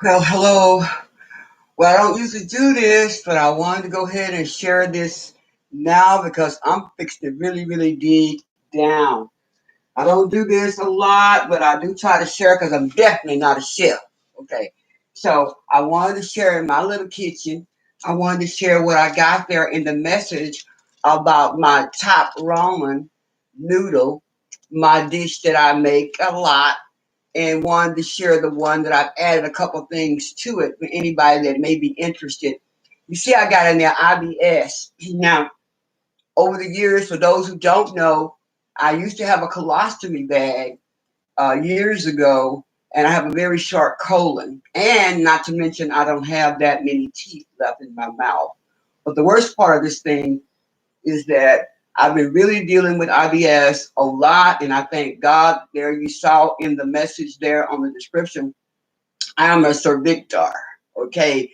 Well, hello. Well, I don't usually do this, but I wanted to go ahead and share this now because I'm fixing to really dig down. I don't do this a lot, but I do try to share because I'm definitely not a chef. Okay. So I wanted to share in my little kitchen. I wanted to share what I got there in the message about my top ramen noodle, my dish that I make a lot and wanted to share the one that I've added a couple things to it for anybody that may be interested. You see, I got in there IBS. Now, over the years, for those who don't know, I used to have a colostomy bag years ago, and I have a very short colon. And not to mention, I don't have that many teeth left in my mouth. But the worst part of this thing is that I've been really dealing with IBS a lot, and I thank God. There you saw in the message there on the description, I am a SurVictor, okay,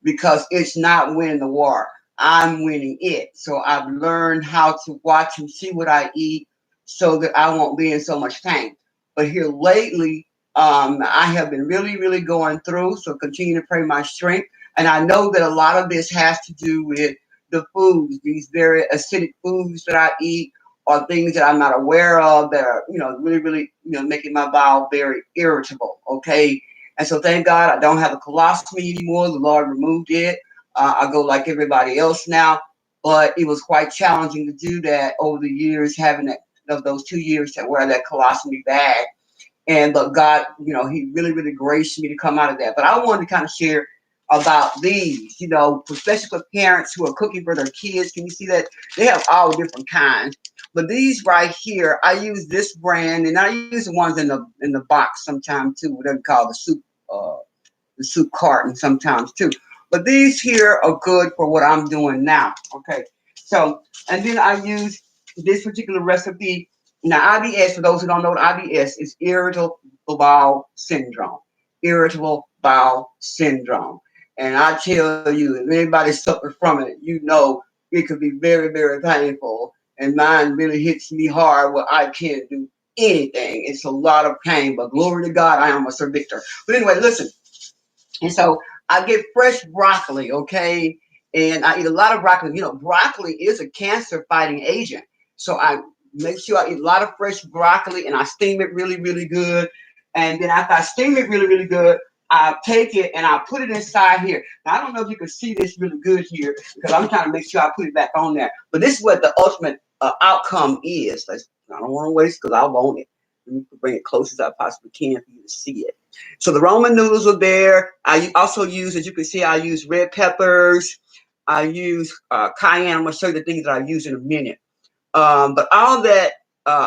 because it's not winning the war. I'm winning it. So I've learned how to watch and see what I eat so that I won't be in so much pain. But here lately, I have been really going through. So continue to pray my strength. And I know that a lot of this has to do with the foods, these very acidic foods that I eat, or things that I'm not aware of that are, really, making my bowel very irritable. Okay. And so thank God I don't have a colostomy anymore. The Lord removed it. I go like everybody else now, but it was quite challenging to do that over the years, having that of those 2 years to wear that colostomy bag. And but God, He really graced me to come out of that. But I wanted to kind of share about these, especially for parents who are cooking for their kids. Can you see that they have all different kinds? But these right here, I use this brand, and I use the ones in the box sometimes too. What they call the soup carton sometimes too. But these here are good for what I'm doing now. Okay. So, and then I use this particular recipe. Now, IBS, for those who don't know what IBS is, irritable bowel syndrome. Irritable bowel syndrome. And I tell you, if anybody suffers from it, it could be very painful. And mine really hits me hard where I can't do anything. It's a lot of pain, but glory to God, I am a SurVictor. But anyway, listen, and so I get fresh broccoli, okay? And I eat a lot of broccoli. Broccoli is a cancer fighting agent. So I make sure I eat a lot of fresh broccoli and I steam it really good. And then after I steam it really good, I take it and I put it inside here. Now, I don't know if you can see this really good here because I'm trying to make sure I put it back on there. But this is what the ultimate outcome is. I don't want to waste because I want it. Let me bring it close as I possibly can for you to see it. So the Roman noodles are there. I also use, as you can see, I use red peppers. I use cayenne. I'm going to show you the things that I use in a minute. But all that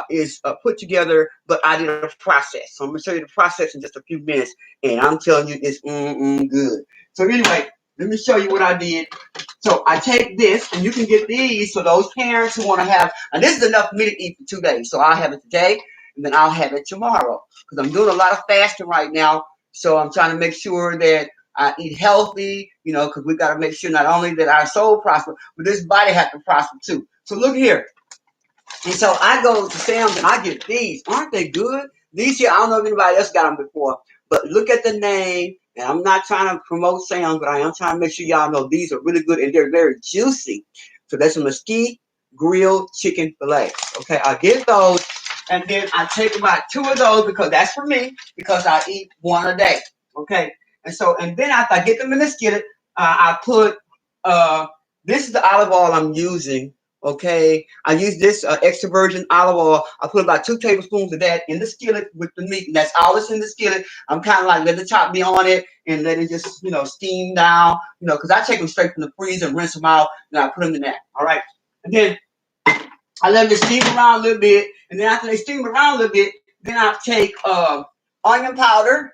is put together, but I did a process. So I'm going to show you the process in just a few minutes. And I'm telling you, it's good. So anyway, let me show you what I did. So I take this, and you can get these for those parents who want to have, and this is enough for me to eat for 2 days. So I'll have it today, and then I'll have it tomorrow. Because I'm doing a lot of fasting right now. So I'm trying to make sure that I eat healthy, because we got to make sure not only that our soul prosper, but this body has to prosper too. So look here. And so I go to Sam's and I get these. Aren't they good? These here, I don't know if anybody else got them before, but look at the name. And I'm not trying to promote Sam's, but I am trying to make sure y'all know these are really good and they're very juicy. So that's a mesquite grilled chicken fillet. Okay, I get those. And then I take about 2 of those because that's for me, because I eat one a day. Okay. And then after I get them in the skillet, I put, this is the olive oil I'm using. Okay, I use this extra virgin olive oil. I put about 2 tablespoons of that in the skillet with the meat, and that's all that's in the skillet. I'm kind of like let the top be on it and let it just steam down. Because I take them straight from the freezer and rinse them out, and I put them in that. All right, and then I let them steam around a little bit, and then after they steam around a little bit, then I take onion powder.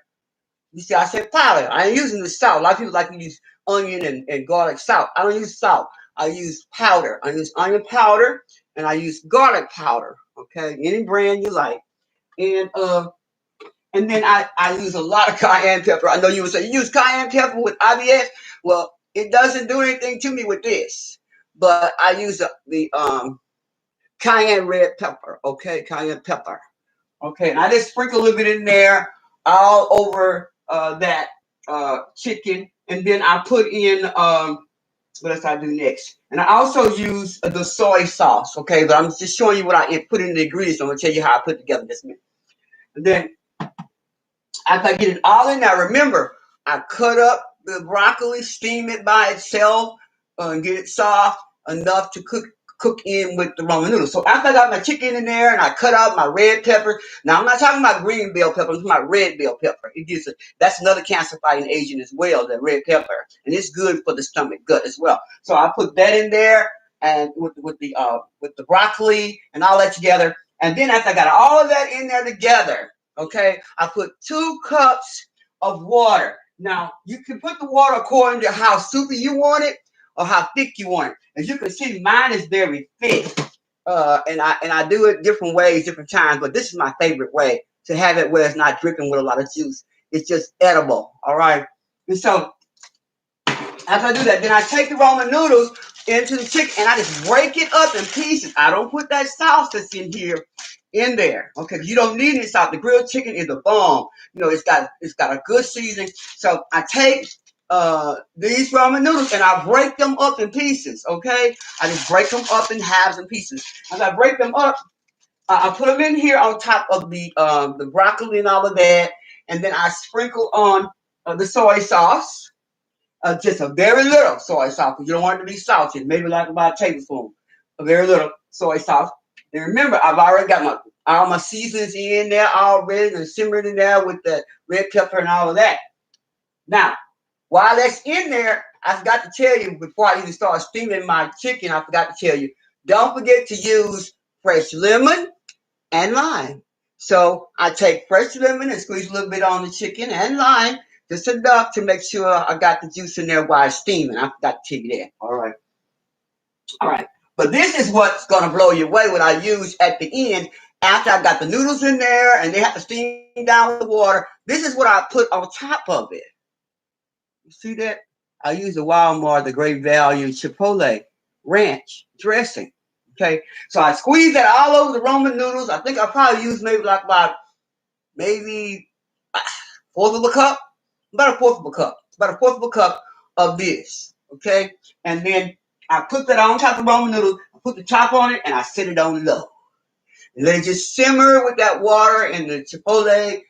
You see, I said powder. I ain't using the salt. A lot of people like to use onion and garlic salt. I don't use salt. I use powder. I use onion powder and I use garlic powder. Okay, any brand you like. And then I use a lot of cayenne pepper. I know you would say you use cayenne pepper with IBS. Well, it doesn't do anything to me with this, but I use the cayenne red pepper. Okay, cayenne pepper. Okay, and I just sprinkle a little bit in there all over that chicken, and then I put in what else I do next? And I also use the soy sauce, okay? But I'm just showing you what I put in the ingredients. I'm gonna tell you how I put it together this minute. And then after I get it all in there, remember, I cut up the broccoli, steam it by itself, and get it soft enough to cook in with the ramen noodles. So after I got my chicken in there and I cut out my red pepper. Now I'm not talking about green bell pepper, I'm talking about red bell pepper. That's another cancer fighting agent as well, the red pepper. And it's good for the stomach gut as well. So I put that in there and with the broccoli and all that together. And then after I got all of that in there together, okay, I put 2 cups of water. Now, you can put the water according to how soupy you want it or how thick you want it. As you can see, mine is very thick. And I do it different ways, different times, but this is my favorite way to have it where it's not dripping with a lot of juice. It's just edible, all right? And so, after I do that, then I take the ramen noodles into the chicken and I just break it up in pieces. I don't put that sauce that's in here in there. Okay, you don't need any sauce. The grilled chicken is a bomb. You know, it's got a good seasoning. So I take these ramen noodles and I break them up in pieces. Okay, I just break them up in halves and pieces. As I break them up, I put them in here on top of the broccoli and all of that, and then I sprinkle on the soy sauce. Just a very little soy sauce. You don't want it to be salty. Maybe like about a tablespoon. A very little soy sauce. And remember, I've already got all my seasonings in there already and simmered in there with the red pepper and all of that. Now, while that's in there, I forgot to tell you before I even start steaming my chicken, I forgot to tell you, don't forget to use fresh lemon and lime. So I take fresh lemon and squeeze a little bit on the chicken and lime, just enough to make sure I got the juice in there while it's steaming. I forgot to tell you that. All right. All right. But this is what's going to blow you away, what I use at the end after I got the noodles in there and they have to steam down with the water. This is what I put on top of it. You see that? I use the Walmart, the Great Value Chipotle Ranch dressing. Okay, so I squeeze that all over the ramen noodles. I think I probably used maybe like about maybe a fourth of a cup, about a fourth of a cup, about a fourth of a cup of this. Okay, and then I put that on top of the ramen noodles. I put the top on it and I set it on low. And let it just simmer with that water and the Chipotle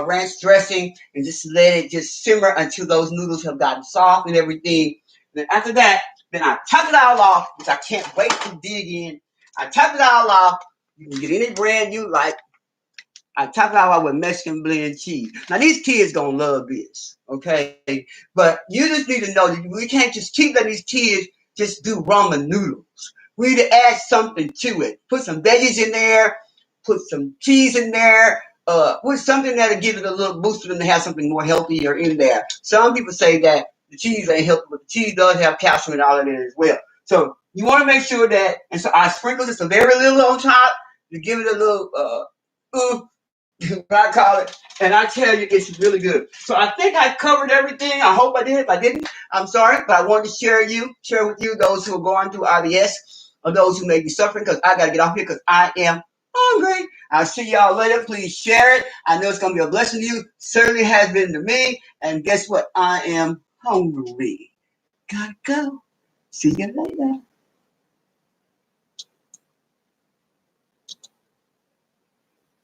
ranch dressing, and just let it just simmer until those noodles have gotten soft and everything. And then after that, then I top it all off, which I can't wait to dig in. I top it all off. You can get any brand you like. I top it all off with Mexican blend cheese. Now these kids gonna love this, okay? But you just need to know that we can't just keep letting these kids just do ramen noodles. We need to add something to it. Put some veggies in there. Put some cheese in there. Put something that'll give it a little boost for them to have something more healthier in there. Some people say that the cheese ain't healthy, but the cheese does have calcium and all in it as well. So you want to make sure that, and so I sprinkle just a very little on top to give it a little, what I call it, and I tell you, it's really good. So I think I covered everything. I hope I did. If I didn't, I'm sorry, but I wanted to share with you those who are going through IBS or those who may be suffering, because I got to get off here because I am hungry. I'll see y'all later. Please share it. I know it's going to be a blessing to you. Certainly has been to me. And guess what? I am hungry. Gotta go. See you later.